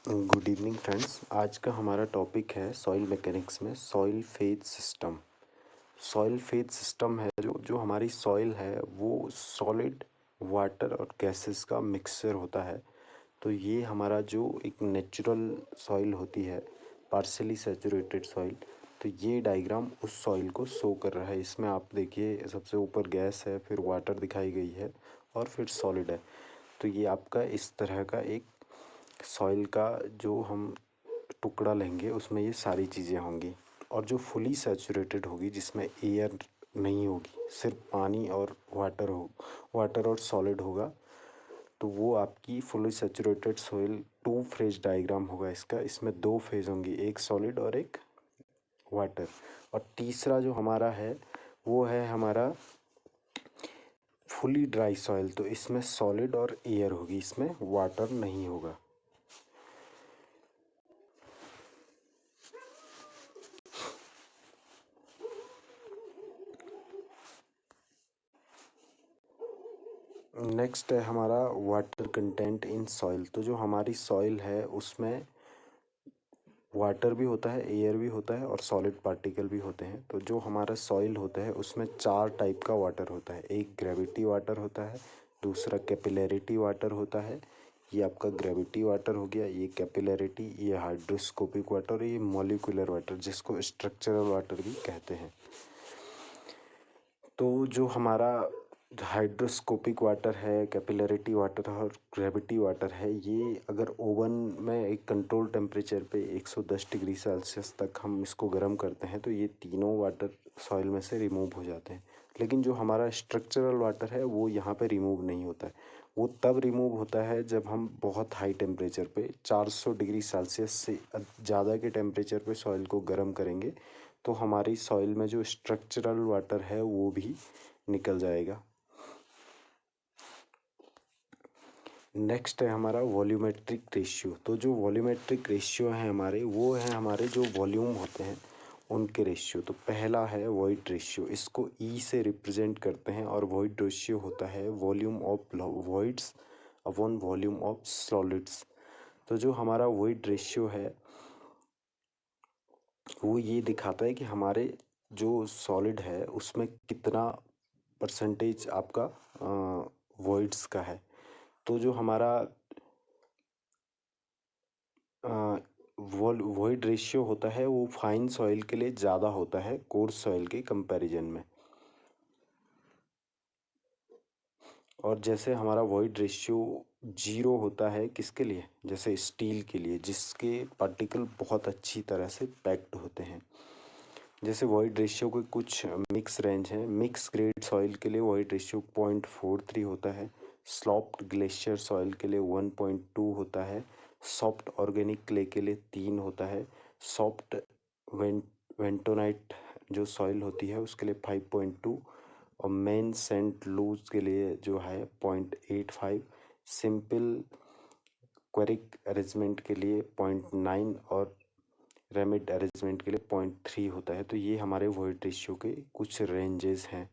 Good evening friends. आज का हमारा टॉपिक है सॉइल मैकेनिक्स में soil phase system. Soil phase system है जो हमारी सॉइल है वो सॉलिड वाटर और गैसेस का मिक्सचर होता है। तो ये हमारा जो एक नेचुरल सॉइल होती है, पार्शियली सैचुरेटेड सॉइल, तो ये डायग्राम उस सॉइल को शो कर रहा है। इसमें आप देखिए सबसे ऊपर गैस है, फिर वाटर दिखाई गई है और फिर सॉलिड है। तो ये आपका इस तरह का एक सॉइल का जो हम टुकड़ा लेंगे उसमें ये सारी चीज़ें होंगी। और जो फुली सैचुरेटेड होगी जिसमें एयर नहीं होगी, सिर्फ पानी और वाटर और सॉलिड होगा, तो वो आपकी fully saturated soil two phase diagram होगा इसका। इसमें दो फेज होंगी, एक सॉलिड और एक वाटर। और तीसरा जो हमारा है वो है हमारा फुली ड्राई सॉइल। तो इसमें सॉलिड और एयर होगी, इसमें वाटर नहीं होगा। नेक्स्ट है हमारा वाटर कंटेंट इन सॉइल। तो जो हमारी सॉइल है उसमें वाटर भी होता है, एयर भी होता है और सॉलिड पार्टिकल भी होते हैं। तो जो हमारा सॉइल होता है उसमें चार टाइप का वाटर होता है। एक ग्रेविटी वाटर होता है, दूसरा कैपिलैरिटी वाटर होता है, ये आपका ग्रेविटी वाटर हो गया, ये कैपिलैरिटी, ये हाइड्रोस्कोपिक वाटर और ये मॉलिक्यूलर वाटर जिसको स्ट्रक्चरल वाटर भी कहते हैं। तो जो हमारा हाइड्रोस्कोपिक वाटर है, कैपिलैरिटी वाटर और ग्रेविटी वाटर है, ये अगर ओवन में एक कंट्रोल टेम्परेचर पे 110 डिग्री सेल्सियस तक हम इसको गर्म करते हैं तो ये तीनों वाटर सॉइल में से रिमूव हो जाते हैं। लेकिन जो हमारा स्ट्रक्चरल वाटर है वो यहाँ पे रिमूव नहीं होता है। वो तब रिमूव होता है जब हम बहुत हाई टेम्परेचर पे 400 डिग्री सेल्सियस से ज़्यादा के टेम्परेचर पे सॉइल को गर्म करेंगे, तो हमारी सॉइल में जो स्ट्रक्चरल वाटर है वो भी निकल जाएगा। नेक्स्ट है हमारा वॉल्यूमेट्रिक रेशियो। तो जो वॉल्यूमेट्रिक रेशियो है हमारे, वो है हमारे जो वॉल्यूम होते हैं उनके रेशियो। तो पहला है वॉइड रेशियो, इसको ई से रिप्रेजेंट करते हैं और वॉइड रेशियो होता है volume of voids upon volume of solids. तो जो हमारा वॉइड रेशियो है वो ये दिखाता है कि हमारे जो सॉलिड है उसमें कितना परसेंटेज आपका वॉइड्स का है। तो जो हमारा वॉइड रेशियो होता है वो फाइन सॉइल के लिए ज़्यादा होता है कोर्स सॉइल के कंपैरिजन में। और जैसे हमारा वॉइड रेशियो जीरो होता है किसके लिए, जैसे स्टील के लिए जिसके पार्टिकल बहुत अच्छी तरह से पैक्ड होते हैं। जैसे वॉइड रेशियो के कुछ मिक्स रेंज हैं। मिक्स ग्रेड सॉइल के लिए वॉइड रेशियो 0.43 होता है, स्लॉप्ड ग्लेशियर सॉइल के लिए 1.2 होता है, सॉफ्ट ऑर्गेनिक क्ले के लिए 3 होता है, सॉफ्ट वेंटोनाइट जो सॉइल होती है उसके लिए 5.2 और मेन सेंट लूज के लिए जो है 0.85, सिंपल क्वेरिक अरेंजमेंट के लिए 0.9 और रेमिड अरेंजमेंट के लिए 0.3 होता है। तो ये हमारे वॉइड रेशियो के कुछ रेंजेस हैं।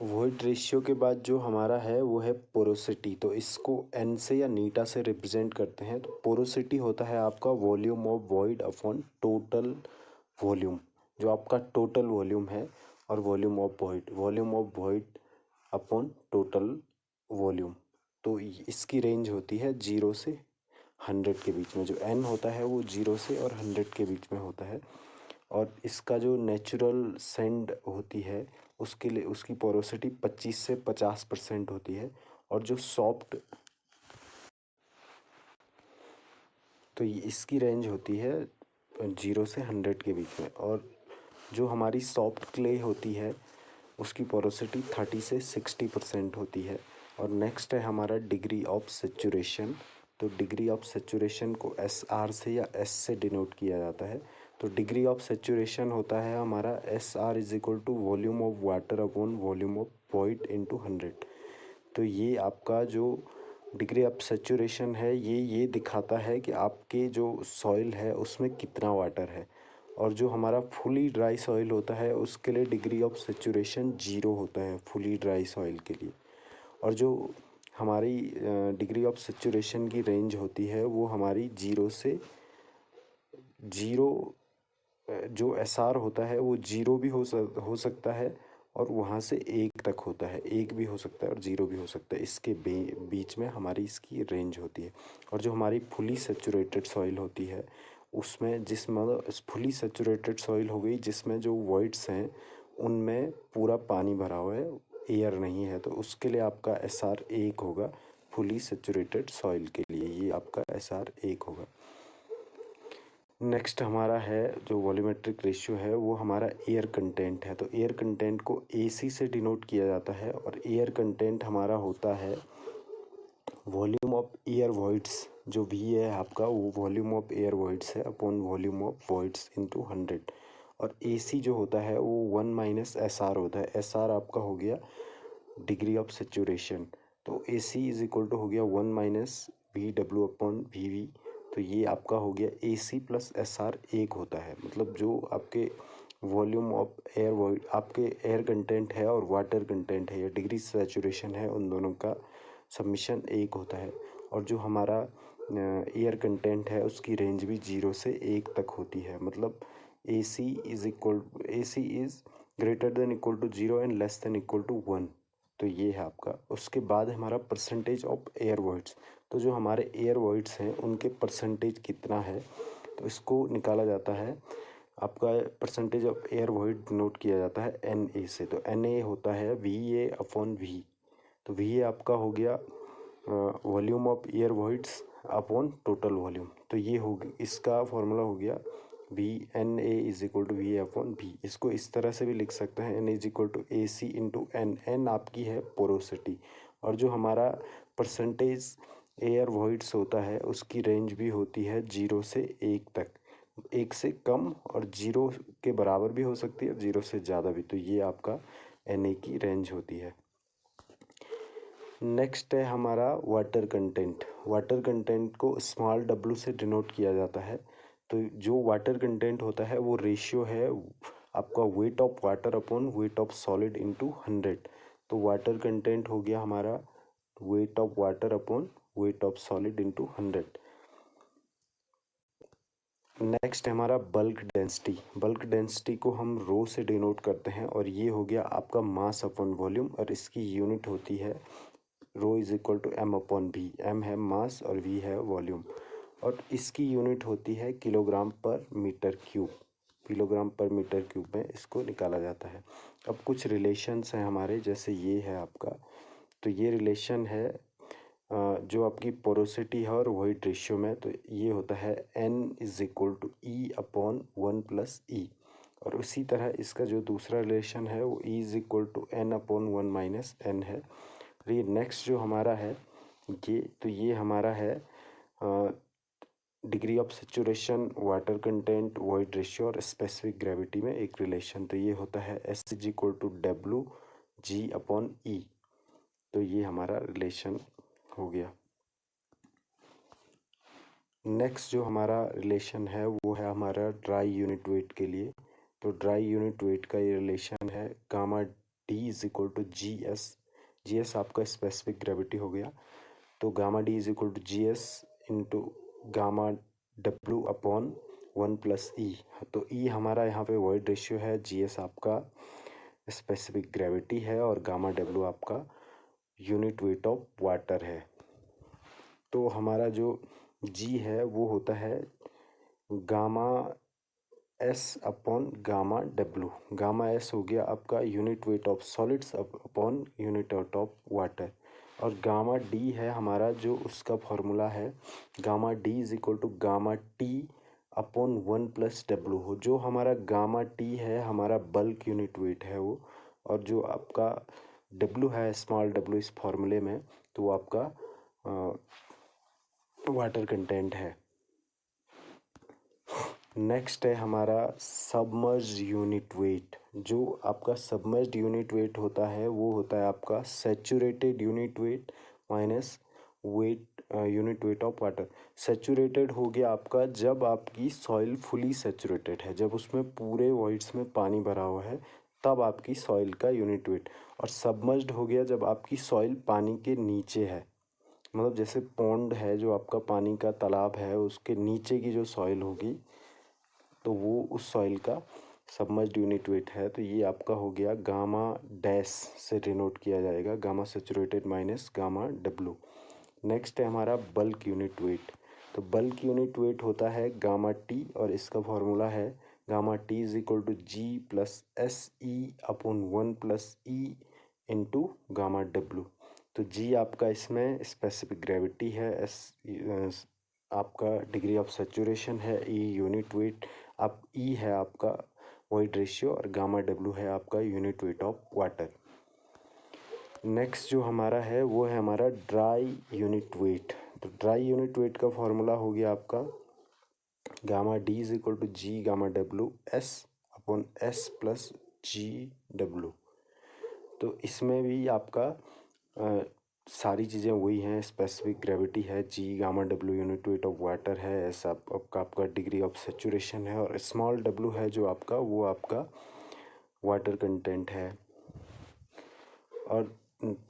वॉइड रेशियो के बाद जो हमारा है वो है पोरोसिटी। तो इसको एन से या नीटा से रिप्रेजेंट करते हैं। तो पोरोसिटी होता है आपका volume of void upon total volume, जो आपका टोटल वॉल्यूम है, और volume of void upon total volume. तो इसकी रेंज होती है 0 से 100 के बीच में। जो एन होता है वो 0 से और 100 के बीच में होता है। और इसका जो नेचुरल सेंड होती है उसके लिए उसकी पोरोसिटी 25 से 50% होती है। और जो सॉफ्ट, तो इसकी रेंज होती है 0 से 100 के बीच में। और जो हमारी सॉफ्ट क्ले होती है उसकी पोरोसिटी 30 से 60% होती है। और नेक्स्ट है हमारा डिग्री ऑफ सेचुरेशन। तो डिग्री ऑफ सेचुरेशन को एस आर से या एस से डिनोट किया जाता है। तो डिग्री ऑफ सेचुरेशन होता है हमारा S R is equal to volume of water upon volume of void into 100। तो ये आपका जो डिग्री ऑफ सेचुरेशन है ये दिखाता है कि आपके जो सॉइल है उसमें कितना वाटर है। और जो हमारा फुली ड्राई सॉइल होता है उसके लिए डिग्री ऑफ सेचुरेशन 0 होता है, फुली ड्राई सॉइल के लिए। और जो हमारी डिग्री ऑफ सेचुरेशन की रेंज होती है वो हमारी 0 से 0, जो एस आर होता है वो 0 भी हो सकता है और वहाँ से 1 तक होता है, 1 भी हो सकता है और 0 भी हो सकता है। इसके बीच में हमारी इसकी रेंज होती है। और जो हमारी फुली सेचुरेटेड सॉइल होती है उसमें, जिसमें फुली सेचुरेटेड सॉइल हो गई जिसमें जो वॉइड्स हैं उनमें पूरा पानी भरा हुआ है, एयर नहीं है, तो उसके लिए आपका एस आर 1 होगा। फुली सेचुरेटेड सॉइल के लिए ये आपका एस आर 1 होगा। नेक्स्ट हमारा है जो वॉल्यूमेट्रिक रेशियो है वो हमारा एयर कंटेंट है। तो एयर कंटेंट को AC से डिनोट किया जाता है और एयर कंटेंट हमारा होता है वॉल्यूम ऑफ एयर वॉइड्स, जो V है आपका वो वॉल्यूम ऑफ एयर वॉइड्स है upon volume of voids into 100। और AC जो होता है वो 1 माइनस SR होता है। SR आपका हो गया डिग्री ऑफ सेचुरेशन, तो AC इज इक्वल टू हो गया 1 माइनस VW अपॉन VV। तो ये आपका हो गया AC प्लस SR 1 होता है। मतलब जो आपके वॉल्यूम ऑफ एयर वॉइड आपके एयर कंटेंट है और वाटर कंटेंट है या डिग्री सेचुरेशन है, उन दोनों का सबमिशन 1 होता है। और जो हमारा एयर कंटेंट है उसकी रेंज भी 0 से 1 तक होती है। मतलब AC is greater than equal to 0 and less than equal to 1। तो ये है आपका। उसके बाद हमारा परसेंटेज ऑफ एयर वॉइड्स। तो जो हमारे एयर वॉइड्स हैं उनके परसेंटेज कितना है, तो इसको निकाला जाता है। आपका percentage of air void note किया जाता है NA से। तो NA होता है VA अपॉन V। तो VA आपका हो गया volume of air voids upon total volume. तो ये हो इसका फॉर्मूला हो गया VNA is equal to VA upon V। इसको इस तरह से भी लिख सकते हैं, N is equal to AC into N। N आपकी है पोरोसिटी। और जो हमारा परसेंटेज एयर वॉइड्स होता है उसकी रेंज भी होती है 0 से 1 तक, 1 से कम और 0 के बराबर भी हो सकती है, 0 से ज़्यादा भी। तो ये आपका NA की रेंज होती है। नेक्स्ट है हमारा वाटर कंटेंट। वाटर कंटेंट को स्मॉल w से डिनोट किया जाता है। तो जो वाटर कंटेंट होता है वो रेशियो है आपका wait of water upon weight of solid into 100। तो वाटर कंटेंट हो गया हमारा wait of water upon weight of solid into 100। Next है हमारा बल्क डेंसिटी। बल्क डेंसिटी को हम रो से डिनोट करते हैं और ये हो गया आपका मास अपॉन वॉल्यूम और इसकी यूनिट होती है rho is equal to M upon V। M है मास और V है वॉल्यूम और इसकी यूनिट होती है किलोग्राम पर मीटर क्यूब। किलोग्राम पर मीटर क्यूब में इसको निकाला जाता है। अब कुछ रिलेशंस हैं हमारे, जैसे ये है आपका। तो ये रिलेशन है जो आपकी पोरोसिटी है और वॉइड रेशियो में। तो ये होता है N is equal to E upon 1 plus E। और उसी तरह इसका जो दूसरा रिलेशन है वो E is equal to N upon 1 minus N है। ये नेक्स्ट जो हमारा है ये हमारा है degree of saturation, water content, void ratio और स्पेसिफिक ग्रेविटी में एक रिलेशन। तो ये होता है S is equal to WG upon E। तो ये हमारा रिलेशन हो गया। नेक्स्ट जो हमारा रिलेशन है वो है हमारा ड्राई यूनिट वेट के लिए। तो ड्राई यूनिट वेट का ये रिलेशन है gamma D is equal to GS आपका स्पेसिफिक ग्रेविटी हो गया। तो gamma D is equal to GS into gamma W upon 1 plus E। तो E हमारा यहाँ पे वॉइड रेशियो है, GS आपका स्पेसिफिक ग्रेविटी है और गामा W आपका यूनिट वेट ऑफ वाटर है। तो हमारा जो G है वो होता है gamma S upon gamma W। Gamma S हो गया आपका unit weight of solids upon unit weight of water. और गामा D है हमारा जो उसका फॉर्मूला है gamma D is equal to gamma T upon 1 plus W हो। जो हमारा गामा T है हमारा बल्क यूनिट वेट है वो, और जो आपका W है स्मॉल w इस फॉर्मूले में, तो वो आपका वाटर कंटेंट है। नेक्स्ट है हमारा सबमर्ज्ड यूनिट वेट। जो आपका सबमर्ज्ड यूनिट वेट होता है वो होता है आपका saturated unit weight minus weight unit weight of water. Saturated हो गया आपका जब आपकी सॉइल फुली सैचुरेटेड है, जब उसमें पूरे वॉइड्स में पानी भरा हुआ है, तब आपकी सॉइल का यूनिट वेट। और सबमर्ज्ड हो गया जब आपकी सॉइल पानी के नीचे है, मतलब जैसे पॉन्ड है जो आपका पानी का तालाब है, उसके नीचे की जो सॉइल होगी तो वो उस सॉइल का सबमर्ज्ड यूनिट वेट है। तो ये आपका हो गया गामा डैश से डिनोट किया जाएगा, gamma saturated minus gamma W. Next है हमारा बल्क यूनिट वेट। तो बल्क यूनिट वेट होता है गामा टी, और इसका फॉर्मूला है gamma T is equal to G plus S E upon 1 + E into gamma W. तो जी आपका इसमें स्पेसिफिक ग्रेविटी है, एस आपका डिग्री ऑफ सेचुरेशन है, ई यूनिट वेट, आप ई है आपका वॉइड रेशियो, और गामा डब्लू है आपका unit weight of water. Next जो हमारा है वो है हमारा ड्राई यूनिट वेट। तो ड्राई यूनिट वेट का फॉर्मूला हो गया आपका gamma D is equal to G gamma W S upon S plus G W. तो इसमें भी आपका सारी चीज़ें वही हैं, स्पेसिफिक ग्रेविटी है, जी gamma W unit weight of water है, एस आपका डिग्री ऑफ सेचुरेशन है, और स्मॉल डब्लू है जो आपका वो आपका वाटर कंटेंट है। और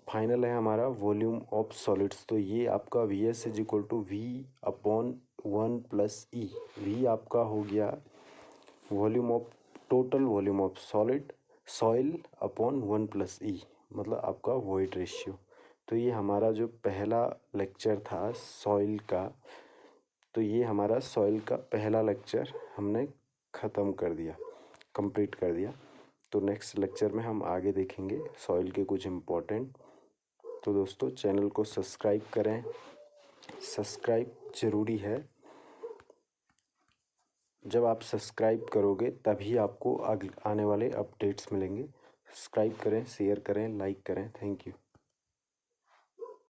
फाइनल है हमारा वॉल्यूम ऑफ सॉलिड्स। तो ये आपका V S is equal to V upon 1 + E. V आपका हो गया volume of total volume of soil upon 1 + E, मतलब आपका वॉइड रेशियो। तो ये हमारा जो पहला लेक्चर था सॉइल का, तो ये हमारा सॉइल का पहला लेक्चर हमने ख़त्म कर दिया, कंप्लीट कर दिया। तो नेक्स्ट लेक्चर में हम आगे देखेंगे सॉइल के कुछ इम्पोर्टेंट। तो दोस्तों चैनल को सब्सक्राइब करें, सब्सक्राइब ज़रूरी है। जब आप सब्सक्राइब करोगे तभी आपको आने वाले अपडेट्स मिलेंगे। सब्सक्राइब करें, शेयर करें, लाइक करें। Thank you.